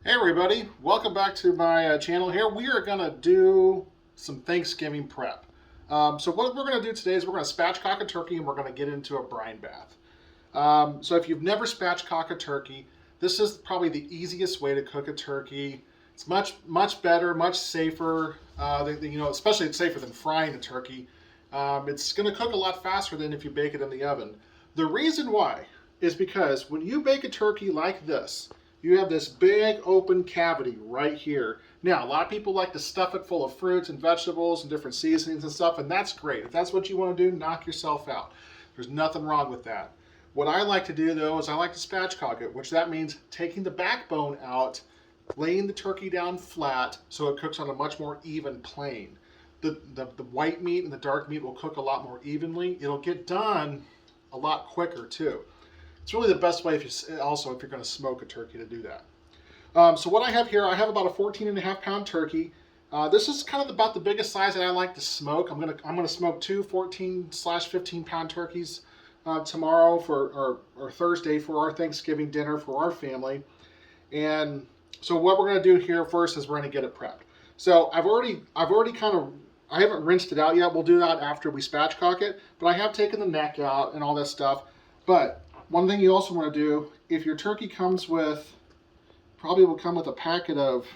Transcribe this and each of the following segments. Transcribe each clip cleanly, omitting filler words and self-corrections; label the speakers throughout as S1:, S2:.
S1: Hey everybody, welcome back to my channel here. We are going to do some Thanksgiving prep. So what we're going to do today is we're going to spatchcock a turkey and we're going to get into a brine bath. So if you've never spatchcocked a turkey, this is probably the easiest way to cook a turkey. It's much better, much safer, especially it's safer than frying a turkey. It's going to cook a lot faster than if you bake it in the oven. The reason why is because when you bake a turkey like this, you have this big open cavity right here. Now, a lot of people like to stuff it full of fruits and vegetables and different seasonings and stuff, and that's great. If that's what you want to do, knock yourself out. There's nothing wrong with that. What I like to do, though, is I like to spatchcock it, which that means taking the backbone out, laying the turkey down flat so it cooks on a much more even plane. The white meat and the dark meat will cook a lot more evenly. It'll get done a lot quicker, too. It's really the best way if you're going to smoke a turkey to do that. So what I have here, I have about a 14.5 pound turkey. This is kind of about the biggest size that I like to smoke. I'm gonna smoke two 14/15 pound turkeys tomorrow or Thursday for our Thanksgiving dinner for our family. And so what we're gonna do here first is we're gonna get it prepped. So I haven't rinsed it out yet. We'll do that after we spatchcock it. But I have taken the neck out and all that stuff. But one thing you also want to do, if your turkey comes with, probably will come with a packet of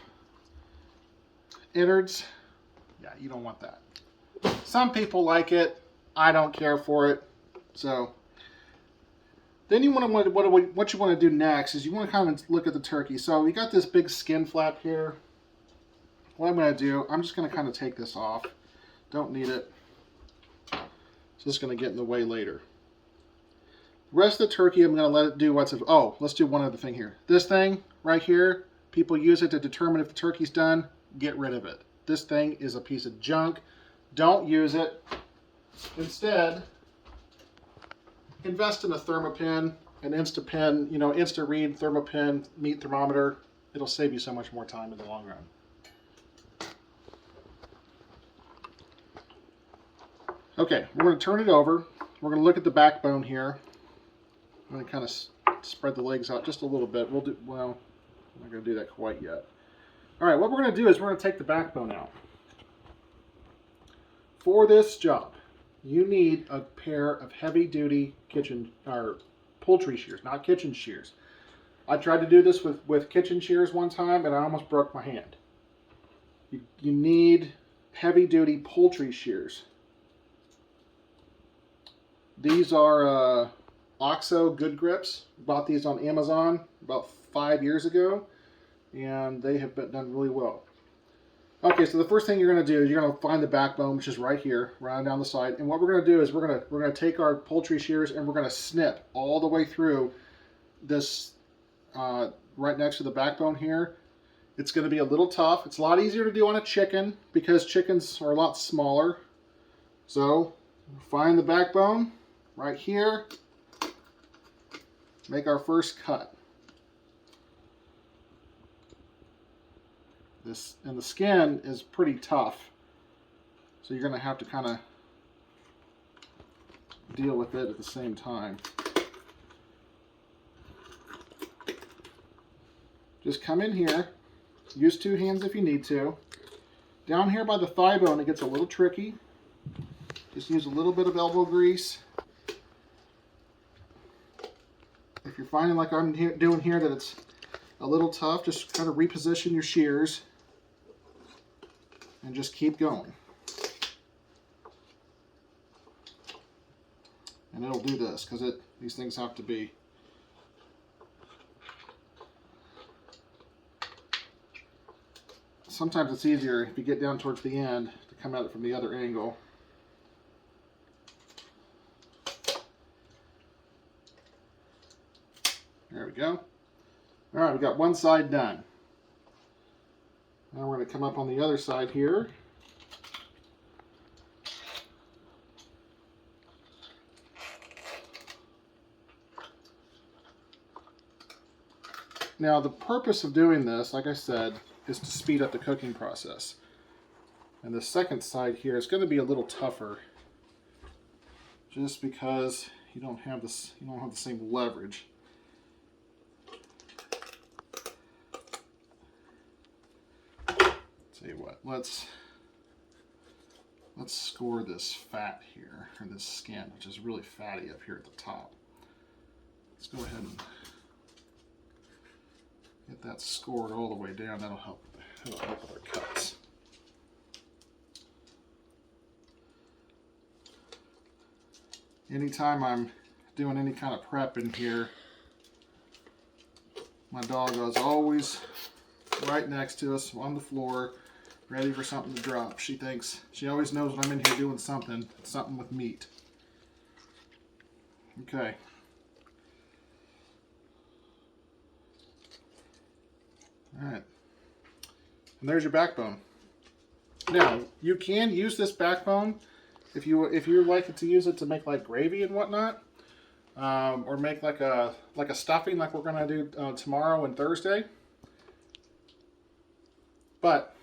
S1: innards. Yeah, you don't want that. Some people like it. I don't care for it. So then you want to what you want to do next is you want to kind of look at the turkey. So we got this big skin flap here. What I'm going to do, I'm just going to kind of take this off. Don't need it. It's just going to get in the way later. The rest of the turkey, I'm going to let it do let's do one other thing here. This thing right here, people use it to determine if the turkey's done. Get rid of it. This thing is a piece of junk. Don't use it. Instead, invest in a Thermopin, an Instapin, Insta-Read Thermopin meat thermometer. It'll save you so much more time in the long run. Okay, we're going to turn it over. We're going to look at the backbone here. I'm going to kind of spread the legs out just a little bit. I'm not going to do that quite yet. All right, what we're going to do is we're going to take the backbone out. For this job, you need a pair of heavy-duty poultry shears, not kitchen shears. I tried to do this with kitchen shears one time, and I almost broke my hand. You need heavy-duty poultry shears. These are OXO Good Grips. Bought these on Amazon about 5 years ago, and they have been done really well. Okay, so the first thing you're going to do is you're going to find the backbone, which is right here, right down the side. And what we're going to do is we're going to take our poultry shears and we're going to snip all the way through this right next to the backbone here. It's going to be a little tough. It's a lot easier to do on a chicken because chickens are a lot smaller. So find the backbone right here. Make our first cut. And the skin is pretty tough, so you're going to have to kind of deal with it at the same time. Just come in here, use 2 hands if you need to. Down here by the thigh bone it gets a little tricky. Just use a little bit of elbow grease. If you're finding like I'm doing here that it's a little tough, just kind of reposition your shears and just keep going. And it'll do this because these things have to be sometimes it's easier if you get down towards the end to come at it from the other angle. There we go. All right, we got one side done. Now we're going to come up on the other side here. Now the purpose of doing this, like I said, is to speed up the cooking process. And the second side here is going to be a little tougher, just because you don't have the same leverage. Tell you what, let's score this fat here, or this skin, which is really fatty up here at the top. Let's go ahead and get that scored all the way down. That'll help with our cuts. Anytime I'm doing any kind of prep in here, my dog is always right next to us on the floor, ready for something to drop. She always knows when I'm in here doing something with meat. Okay. All right. And there's your backbone. Now, you can use this backbone if you like to use it to make like gravy and whatnot, or make like a stuffing like we're gonna do tomorrow and Thursday. But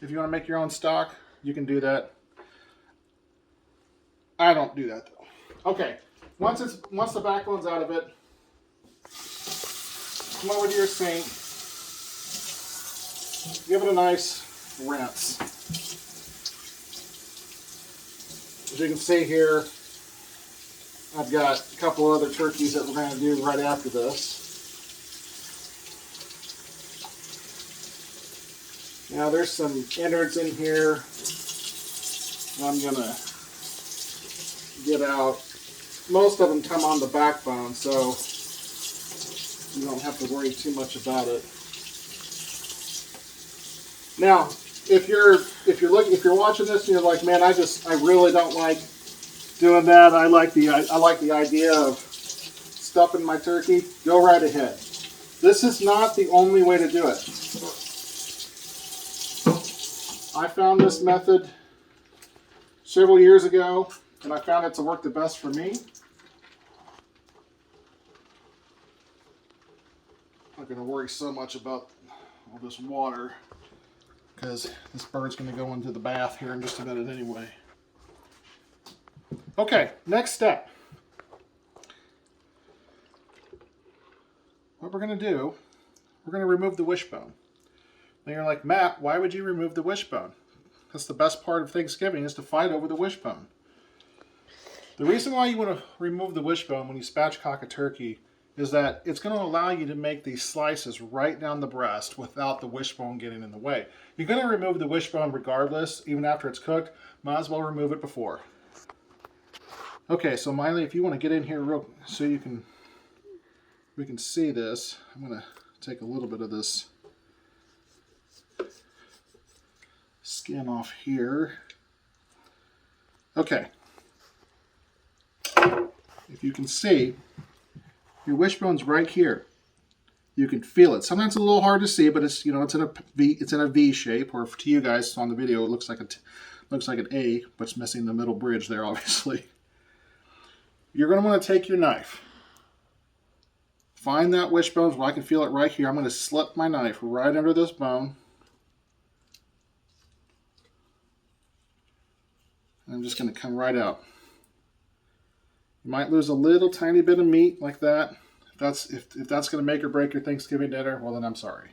S1: if you want to make your own stock, you can do that. I don't do that though. Okay, once the backbone's out of it, come over to your sink, give it a nice rinse. As you can see here, I've got a couple other turkeys that we're going to do right after this. Now there's some innards in here I'm going to get out. Most of them come on the backbone, so you don't have to worry too much about it. Now, if you're watching this and you're like, man, I really don't like doing that. I like the idea of stuffing my turkey. Go right ahead. This is not the only way to do it. I found this method several years ago, and I found it to work the best for me. I'm not going to worry so much about all this water, because this bird's going to go into the bath here in just a minute anyway. Okay, next step. What we're going to do, we're going to remove the wishbone. Now you're like, Matt, why would you remove the wishbone? That's the best part of Thanksgiving, is to fight over the wishbone. The reason why you want to remove the wishbone when you spatchcock a turkey is that it's going to allow you to make these slices right down the breast without the wishbone getting in the way. You're going to remove the wishbone regardless, even after it's cooked. Might as well remove it before. Okay, so Miley, if you want to get in here real so we can see this, I'm going to take a little bit of this skin off here. Okay. If you can see, your wishbone's right here. You can feel it. Sometimes it's a little hard to see, but it's in a V shape, or to you guys on the video, it looks like an A, but it's missing the middle bridge there, obviously. You're going to want to take your knife. Find that wishbone. Well, I can feel it right here. I'm going to slip my knife right under this bone. I'm just going to come right out. You might lose a little tiny bit of meat like that. If that's going to make or break your Thanksgiving dinner, well then I'm sorry.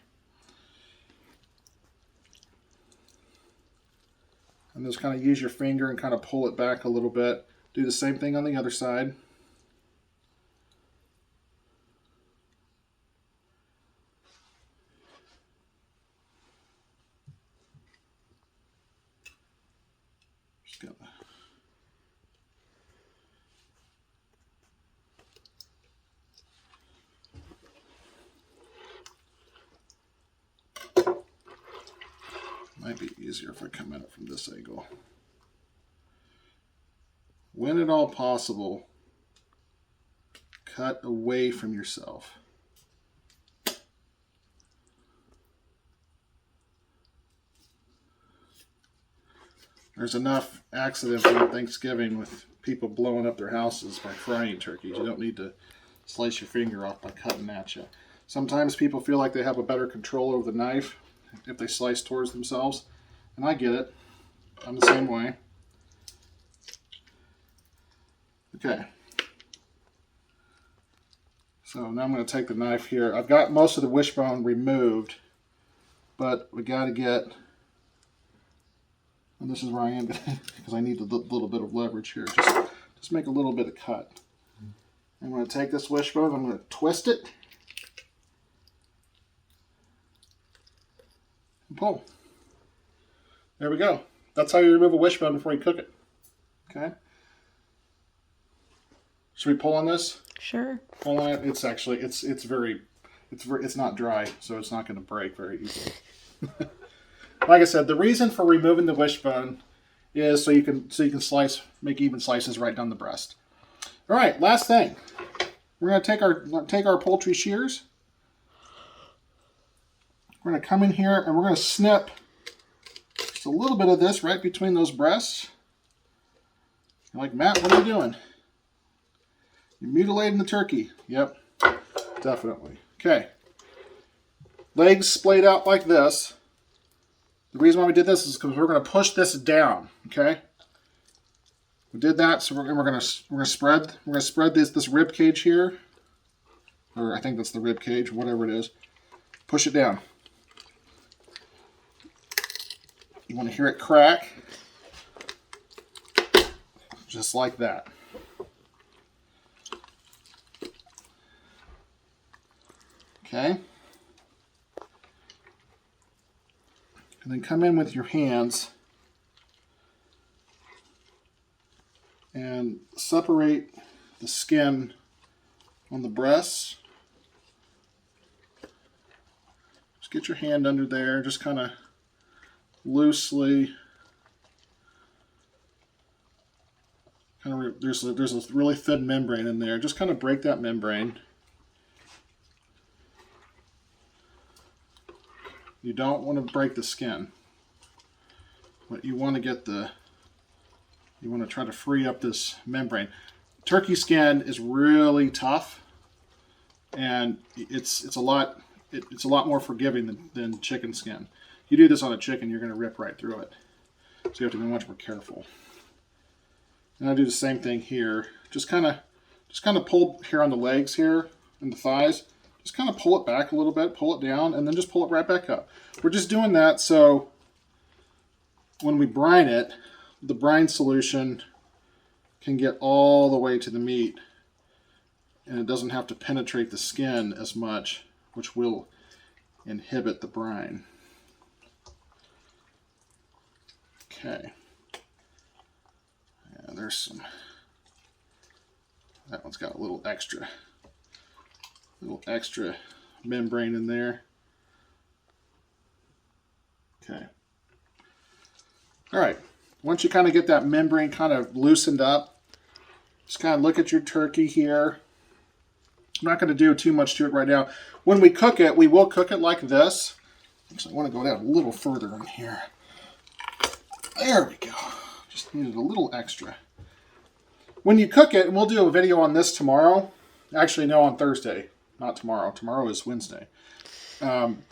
S1: And just kind of use your finger and kind of pull it back a little bit. Do the same thing on the other side. Just got might be easier if I come at it from this angle. When at all possible, cut away from yourself. There's enough accidents on Thanksgiving with people blowing up their houses by frying turkeys. You don't need to slice your finger off by cutting at you. Sometimes people feel like they have a better control over the knife if they slice towards themselves, and I get it. I'm the same way. Okay. So now I'm going to take the knife here. I've got most of the wishbone removed, but we got to get, and this is where I am because I need a little bit of leverage here. Just make a little bit of cut. I'm going to take this wishbone, I'm going to twist it and pull. There we go. That's how you remove a wishbone before you cook it. Okay. Should we pull on this?
S2: Sure.
S1: Pull on it. It's actually it's not dry, so it's not going to break very easily. Like I said, the reason for removing the wishbone is so you can make even slices right down the breast. All right, last thing. We're going to take our poultry shears. We're going to come in here and we're going to snip just a little bit of this right between those breasts. You're like, Matt, what are you doing? You're mutilating the turkey. Yep, definitely. Okay. Legs splayed out like this. The reason why we did this is because we're going to push this down. Okay. We did that, so we're going to spread this rib cage here, or I think that's the rib cage, whatever it is. Push it down. You want to hear it crack, just like that. Okay. And then come in with your hands and separate the skin on the breasts. Just get your hand under there, just kind of loosely. There's a really thin membrane in there. Just kind of break that membrane. You don't want to break the skin, but you want to try to free up this membrane. Turkey skin is really tough, and it's a lot more forgiving than chicken skin. You do this on a chicken, you're going to rip right through it. So you have to be much more careful. And I do the same thing here. Just kind of pull here on the legs here and the thighs. Just kind of pull it back a little bit, pull it down, and then just pull it right back up. We're just doing that so when we brine it, the brine solution can get all the way to the meat, and it doesn't have to penetrate the skin as much, which will inhibit the brine. Okay. Yeah, there's some. That one's got a little extra membrane in there. Okay. All right. Once you kind of get that membrane kind of loosened up, just kind of look at your turkey here. I'm not going to do too much to it right now. When we cook it, we will cook it like this. Actually, I want to go down a little further in here. There we go. Just needed a little extra. When you cook it, and we'll do a video on this tomorrow. Actually, no, on Thursday. Not tomorrow. Tomorrow is Wednesday. When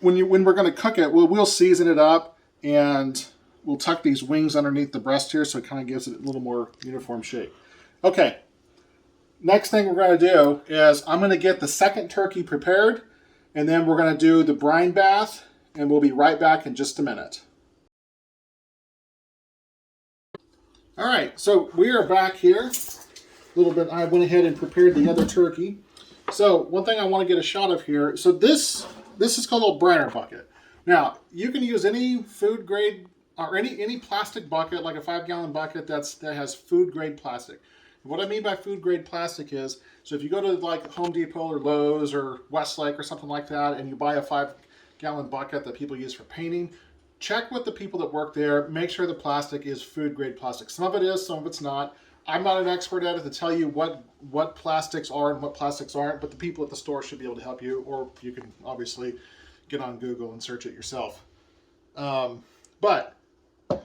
S1: we're going to cook it, we'll season it up, and we'll tuck these wings underneath the breast here so it kind of gives it a little more uniform shape. Okay. Next thing we're going to do is I'm going to get the second turkey prepared, and then we're going to do the brine bath, and we'll be right back in just a minute. All right, so we are back here. A little bit, I went ahead and prepared the other turkey. So one thing I want to get a shot of here. So this is called a briner bucket. Now, you can use any food grade or any plastic bucket, like a 5-gallon bucket that has food grade plastic. What I mean by food grade plastic is, so if you go to like Home Depot or Lowe's or Westlake or something like that, and you buy a 5-gallon bucket that people use for painting, check with the people that work there. Make sure the plastic is food grade plastic. Some of it is, some of it's not. I'm not an expert at it to tell you what plastics are and what plastics aren't, but the people at the store should be able to help you, or you can obviously get on Google and search it yourself. But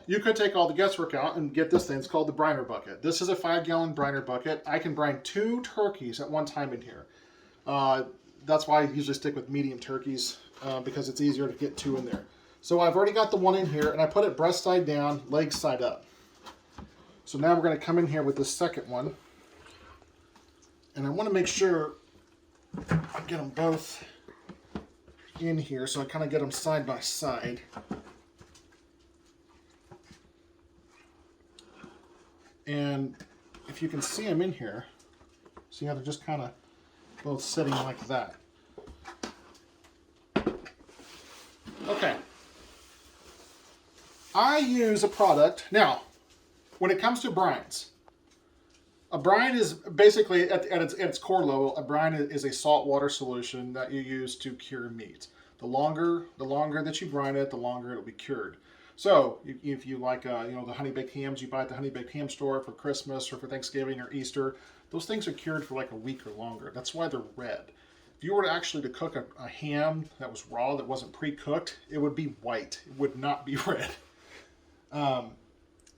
S1: you could take all the guesswork out and get this thing. It's called the briner bucket. This is a 5-gallon briner bucket. I can brine 2 turkeys at one time in here. That's why I usually stick with medium turkeys, because it's easier to get 2 in there. So I've already got the one in here, and I put it breast side down, leg side up. So now we're going to come in here with the second one. And I want to make sure I get them both in here, so I kind of get them side by side. And if you can see them in here, see how they're just kind of both sitting like that. Okay. I use a product. Now, when it comes to brines, a brine is basically, at its core level, a brine is a saltwater solution that you use to cure meat. The longer that you brine it, the longer it'll be cured. So, if you like, the honey baked hams you buy at the honey baked ham store for Christmas or for Thanksgiving or Easter, those things are cured for like a week or longer. That's why they're red. If you were to cook a ham that was raw, that wasn't pre-cooked, it would be white. It would not be red. But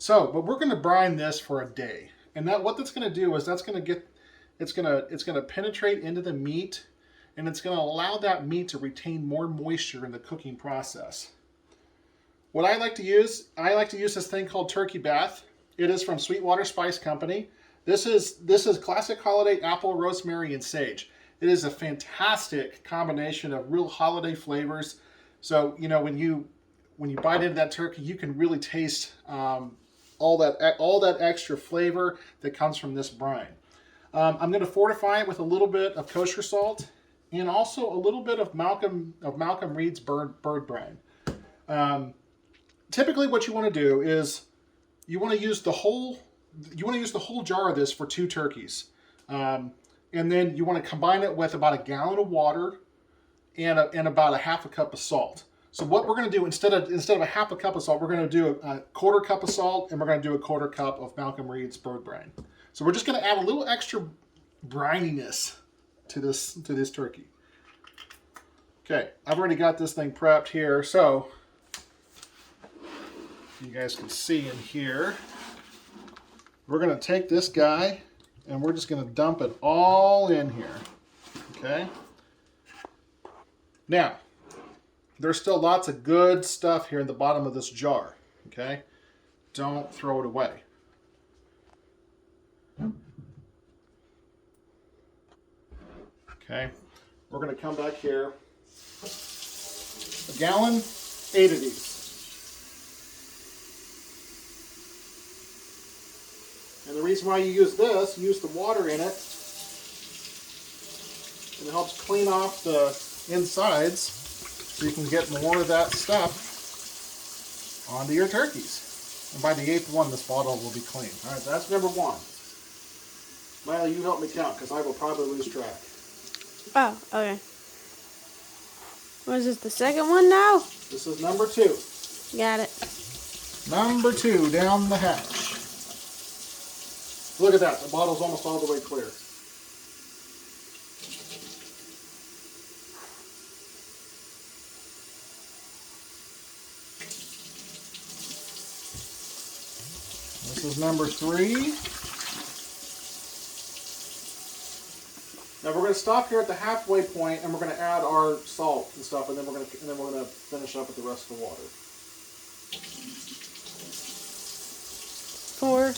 S1: we're going to brine this for a day. And what that's going to do is it's going to penetrate into the meat, and it's going to allow that meat to retain more moisture in the cooking process. What I like to use this thing called Turkey Bath. It is from Sweetwater Spice Company. This is classic holiday apple, rosemary, and sage. It is a fantastic combination of real holiday flavors. So when you bite into that turkey, you can really taste all that extra flavor that comes from this brine. I'm going to fortify it with a little bit of kosher salt and also a little bit of Malcolm Reed's bird brine. Typically, what you want to do is you want to use the whole jar of this for 2 turkeys, and then you want to combine it with about a gallon of water and about a half a cup of salt. So what we're going to do, instead of a half a cup of salt, we're going to do a quarter cup of salt, and we're going to do a quarter cup of Malcolm Reed's bird brine. So we're just going to add a little extra brininess to this turkey. Okay, I've already got this thing prepped here, so you guys can see in here, we're going to take this guy and we're just going to dump it all in here. Okay? Now, there's still lots of good stuff here in the bottom of this jar. Okay? Don't throw it away. Okay? We're going to come back here. A gallon, 8 of these. And the reason why you use this, you use the water in it, and it helps clean off the insides so you can get more of that stuff onto your turkeys. And by the 8th one, this bottle will be clean. All right, that's number 1. Miley, you help me count because I will probably lose track.
S2: Oh, okay. What is this, the second one now?
S1: This is number 2.
S2: Got it.
S1: Number 2 down the hatch. Look at that. The bottle's almost all the way clear. This is number 3. Now we're going to stop here at the halfway point, and we're going to add our salt and stuff, and then we're going to finish up with the rest of the water.
S2: 4.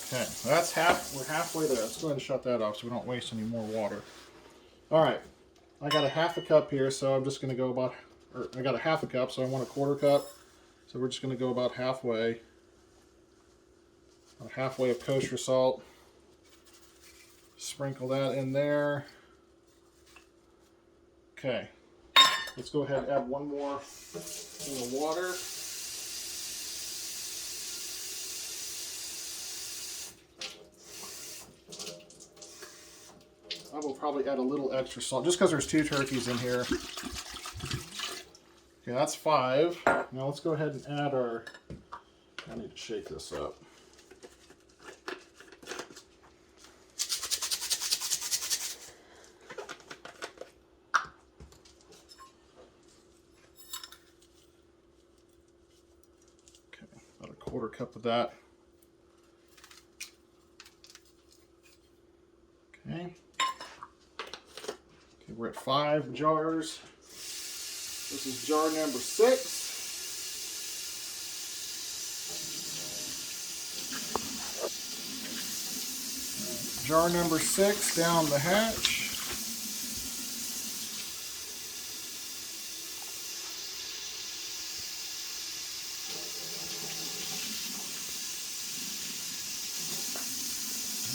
S1: Okay, we're halfway there. Let's go ahead and shut that off so we don't waste any more water. All right, I got a half a cup here, so I'm just going to go about, I got a half a cup, so I want a quarter cup. So we're just going to go about halfway. Halfway of kosher salt. Sprinkle that in there. Okay, let's go ahead and add one more thing of water. I will probably add a little extra salt, just because there's 2 turkeys in here. Okay, that's 5. Now let's go ahead and add our, I need to shake this up. Okay, about a quarter cup of that. Okay. Okay, we're at 5 jars. This is jar number 6. Jar number 6 down the hatch.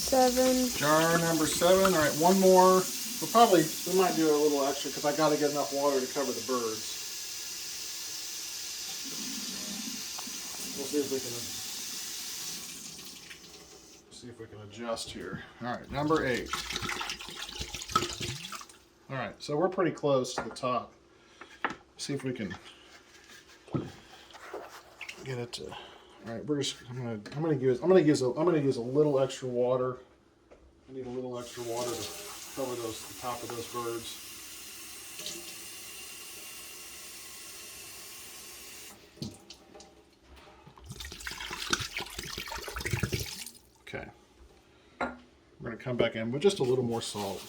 S2: 7.
S1: Jar number 7. All right, one more. We might do a little extra because I got to get enough water to cover the birds. We'll see if we can adjust here. All right, number 8. All right, so we're pretty close to the top. See if we can get it to. All right, I'm gonna use a little extra water. I need a little extra water to cover the top of those birds. Okay. We're going to come back in with just a little more salt.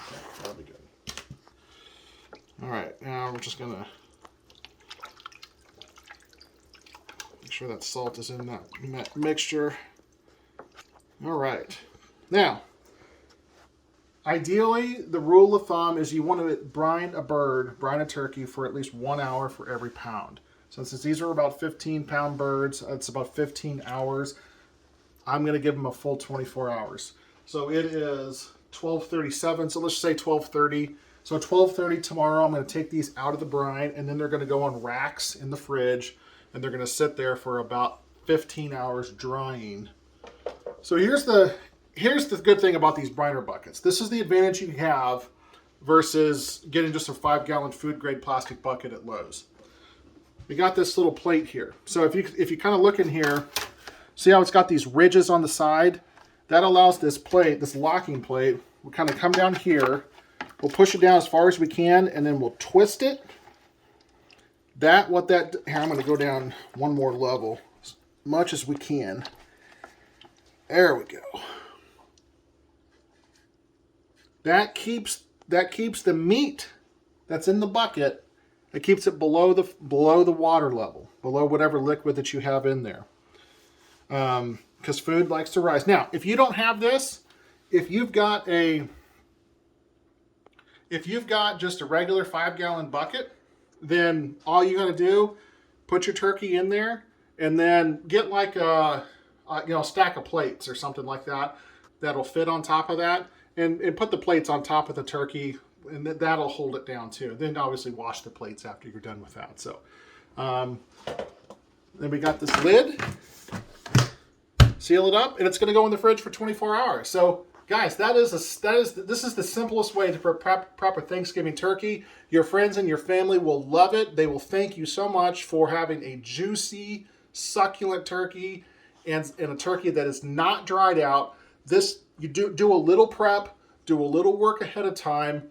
S1: Okay, that'll be good. All right, now we're just going to make sure that salt is in that mixture. All right. Now, ideally, the rule of thumb is you want to brine a turkey for at least 1 hour for every pound. So since these are about 15-pound birds, it's about 15 hours. I'm going to give them a full 24 hours. So it is 12:37, so let's say 12:30. So 12:30 tomorrow, I'm going to take these out of the brine, and then they're going to go on racks in the fridge, and they're going to sit there for about 15 hours drying. So here's the good thing about these briner buckets. This is the advantage you have versus getting just a 5-gallon food-grade plastic bucket at Lowe's. We got this little plate here. So if you kind of look in here, see how it's got these ridges on the side? That allows this plate, this locking plate, we'll kind of come down here. We'll push it down as far as we can, and then we'll twist it. Here, I'm going to go down one more level, as much as we can. There we go. That keeps the meat that's in the bucket. It keeps it below the water level, below whatever liquid that you have in there. Because food likes to rise. Now, if you don't have this, if you've got just a regular 5-gallon bucket, then all you got to do, put your turkey in there, and then get like a stack of plates or something like that that'll fit on top of that, and put the plates on top of the turkey, and that'll hold it down too. Then obviously wash the plates after you're done with that. So then we got this lid, seal it up, and it's going to go in the fridge for 24 hours. So guys, this is the simplest way to prep a Thanksgiving turkey. Your friends and your family will love it. They will thank you so much for having a juicy, succulent turkey and a turkey that is not dried out. This, you do a little prep, do a little work ahead of time.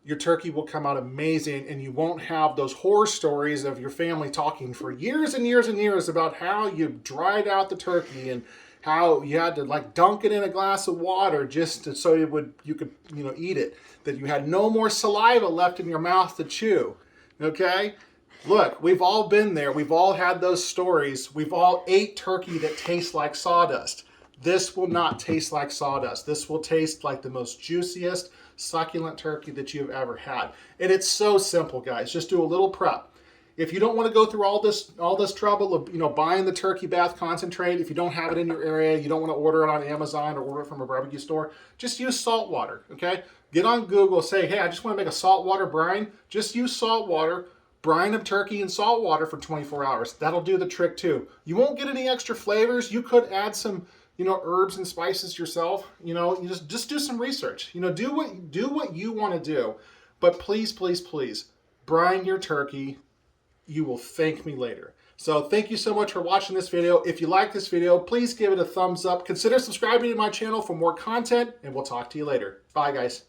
S1: Your turkey will come out amazing, and you won't have those horror stories of your family talking for years and years and years about how you dried out the turkey and how you had to like dunk it in a glass of water just so you could eat it, that you had no more saliva left in your mouth to chew. Okay? Look, we've all been there. We've all had those stories. We've all ate turkey that tastes like sawdust. This will not taste like sawdust. This will taste like the most juiciest, succulent turkey that you've ever had. And it's so simple, guys. Just do a little prep. If you don't want to go through all this trouble of buying the turkey bath concentrate, if you don't have it in your area, you don't want to order it on Amazon or order it from a barbecue store, just use salt water. Okay? Get on Google, say, hey, I just want to make a saltwater brine. Just use salt water, brine of turkey in salt water for 24 hours. That'll do the trick too. You won't get any extra flavors. You could add some herbs and spices yourself. You just do some research. Do what you want to do. But please, please, please, brine your turkey. You will thank me later. So thank you so much for watching this video. If you like this video, please give it a thumbs up. Consider subscribing to my channel for more content, and we'll talk to you later. Bye, guys.